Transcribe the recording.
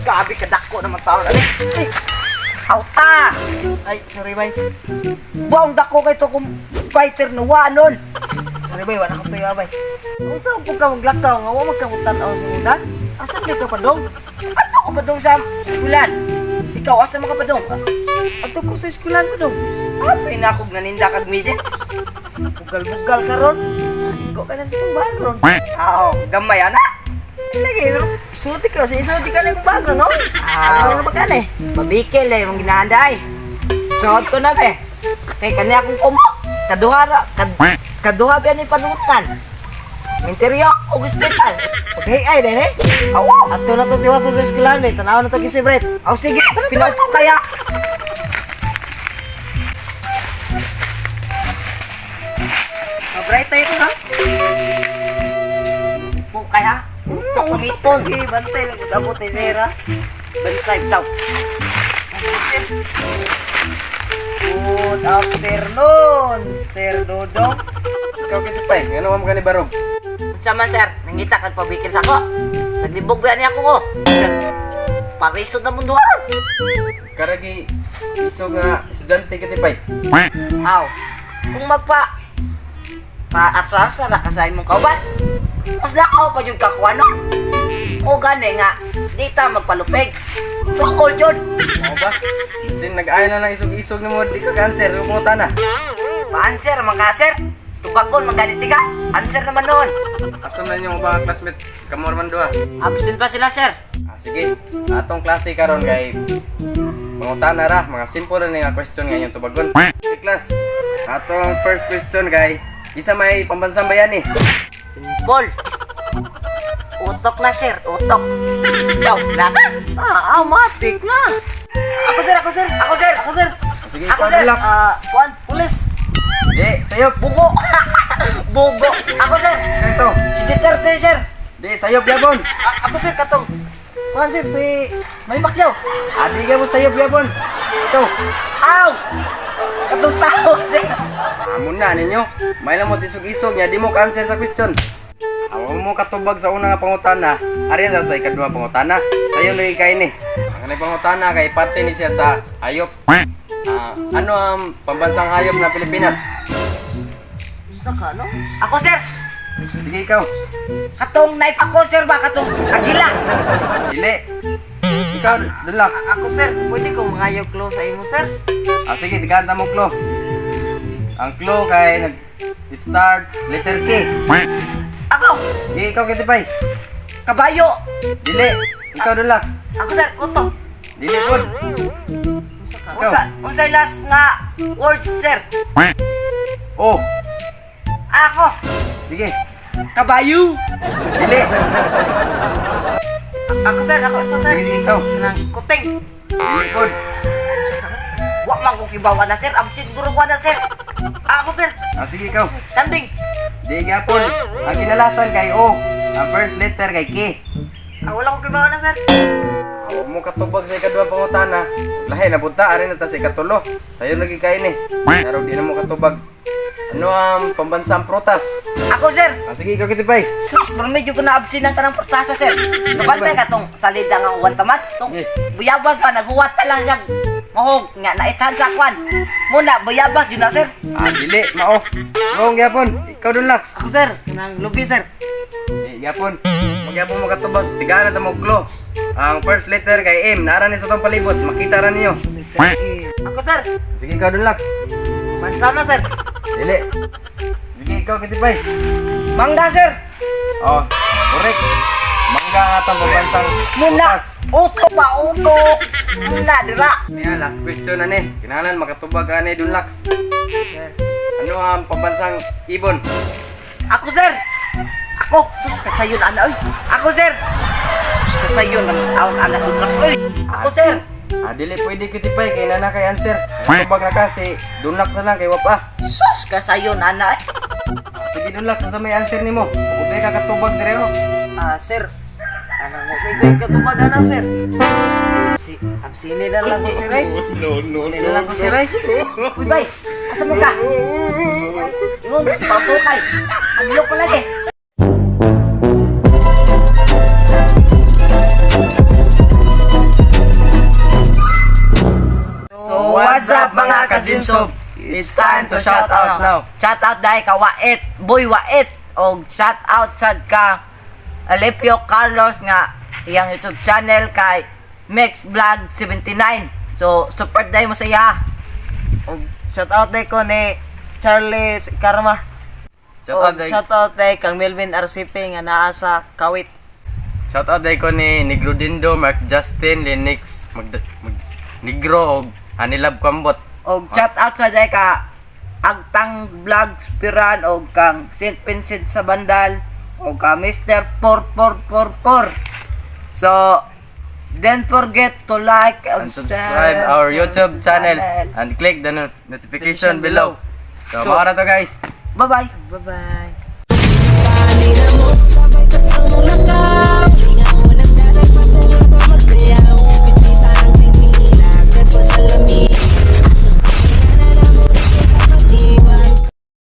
Grabe kadako naman tao na. Ay! Auta! Ay, sorry bay. Buong dako kay to kung fighter no wanon. Sorry bay, wala kang tuyo bay. Kung saan po ka maglakaw nga, wala magkamutan ako sa mudan. Asan ka pa dong? Ano ko pa dong sa eskulan? Ikaw, asan ka pa dong? Ato ko sa eskulan pa dong. Apay na akong naninda kag midit. Bugal-bugal ka ron. Ikaw ka na sa itong background. Oo, gamay ana. Lagi, isuti ka na yung bago, no? Ano ba ka na eh? Mabikil eh, mong ginaanday. Suot ko na be. Kaya kanya akong kumo. Kaduha ba ni panutan? Minteryo, o hospital. Pag-hiay din eh. Awa, ato na to tiwaso sa eskwelahan eh. Tanaw na to kisibret. Aw, sige, pilaw ko kaya. Mabray tayo ko, ha? Po kaya? Umiton. Bantay lang kung abot ay sera. Bantay daw. Good afternoon, Sir Dodong. Ikaw kiti pay, ano mo gani barog? Unsa man sir, nangita kag pabikil sa ako. Naglibog ba niya ako ko? Sir, parisod na mundo haron. Karagi iso nga estudyante kiti pay. Aw, kung pa-arsar na kasay mong kauban. Mas lakaw pa yung kakuha no? O gani nga, di ta magpalupig. Tukol yun. Mao ba? Sin nag-aay na lang isog-isog mo di ka cancer yung mga tana. Pa-answer, mga sir. Tubagon, magganiti ka. Answer naman noon. Asam na yung mga classmate kamor man duha. Absent pa sila, sir. Sige, atong klase karon kay mga tana ra, mga simple ra nga question nga yung tubagon. Sige class, atong first question kay isa may pambansang bayani. Simple. Utok na, sir. Utok. Ikaw, laka. Matik na. Ako, sir. Sige, Ako, ikaw sir. dulak. Kuan, pulis. Di, sayop. Bugo. Bugo. Ako, sir. Ito. Si Duterte, sir. Di, sayop yabon. Ako, sir, katong. Kuan, sir, si Manny Pacquiao. Adi ka mo sayop yabon. Ito. Aw! Katong tao, sir. Amo na ninyo. May lang mo isog-isog niya, di mo ka-answer sa question. Awa mo katubag sa una nga pangutana, ariyan na sa ikaduha pangutana. Sayo lagi kay ni. Ang pangutana kay parte ni siya sa hayop. Ano ang pambansang hayop na Pilipinas? Saka, no? Ako, sir. Sige ikaw. Katong knife ako, sir ba? Katong agila. Dili. Ikaw, dulak. Ako, sir. Pwede ko mangayaw close sa imo, sir. Sige, diganta mo klo. Ang klo kay it start letter K. Ako, Sige, ikaw kitipay. kabayo. Dili. Ikaw dulak. Ako, sir. Uto. Dili pod. Unsay last nga word, sir? Oh, Ako, sige. kabayo. Dili. Ako, sir. Ako, sir. Sige, ikaw. Kanang kuting. Dili pod. Wa man ko kibawa na, sir. Absent guro na, sir. Ako, sir. Sige, ikaw. Tanding. Di gapon. Ang kinalasan kay O. Ang first letter kay K. Wala ko kibawa na, sir. Huwag mo katubag sa ikaduha pangutana. Lahi na punta, arin na ta sa ikatulo. Sayo lagi kayo ni. Pero di na mo katubag. Ano ang pambansang prutas? Ako, sir. Sige, ikaw kitipay. Sus, pero medyo ko na-absent ang kanang portasa, sir. Kabantay ka tong salida nga uwan tamat. Tong buyabag pa, naguwat na lang yung mahog nga naitahan sa kwan. Muna, buyabag yun na, sir. Dili, mao. Mao gyapon. Ikaw dun lax. Ako, sir. Kanang lubi, sir. Gyapon. Magyapon mo katubag. Tigaan na ta mo klo. Ang first letter kay M. Nara ni sa tong palibot. Makita ra niyo. Ako, sir. Sige, ikaw dun lax. Mansana, sir. Dili. Sige, ikaw kitipay. Mangga, sir. Oh, correct. Mangga nga itong pambansang Muna, prutas. uto pa, uto. Muna, dira. Niya, last question na ni. Kinalan, makatubag ka ni Dunlax. Ano ang pambansang ibon? Ako, sir. Ako. Sus, kasayon, ana. Uy. Ako, sir. Sus, kasayon. Taon, ana. Uy. Ako, sir. Dili pwede kitipay kay nana kay answer. Tubag na kasi Dunlax na lang kay wapa. Sus, kasayon, ana. Sige Dunlax, sa may answer nimo. Ube ka katubag dire oh. Sir, Anang mo kay katubag anang sir. Absini na lang ko si Ray. Absini na lang ko si Ray. Uy, bay. Asa mo ka? Ingon, patukay. Agilok ko lagi. So, what's up mga ka-Jimsob? It's time to shout out now. Shout out dahil ka Wait, Boy Wait. O shout out sad ka Alipio Carlos nga iyang YouTube channel kay Mix Vlog 79. So, support dahil mo sa iya. O shout out dahil ko ni Charlie Karma. Shout out dahil kang Melvin RCP nga naa sa Kawit. Shout out day ko ni Negro Dindo, Mark Justin, Linux, Negro, o Hanilab Kwambot. O shout out sa dahil ka Agtang Vlog Spiran o kang St. Vincent sa Bandal o ka Mr. 4444. So, don't forget to like And subscribe our YouTube channel and click the notification below. So, maara to guys. Bye-bye. Bye-bye.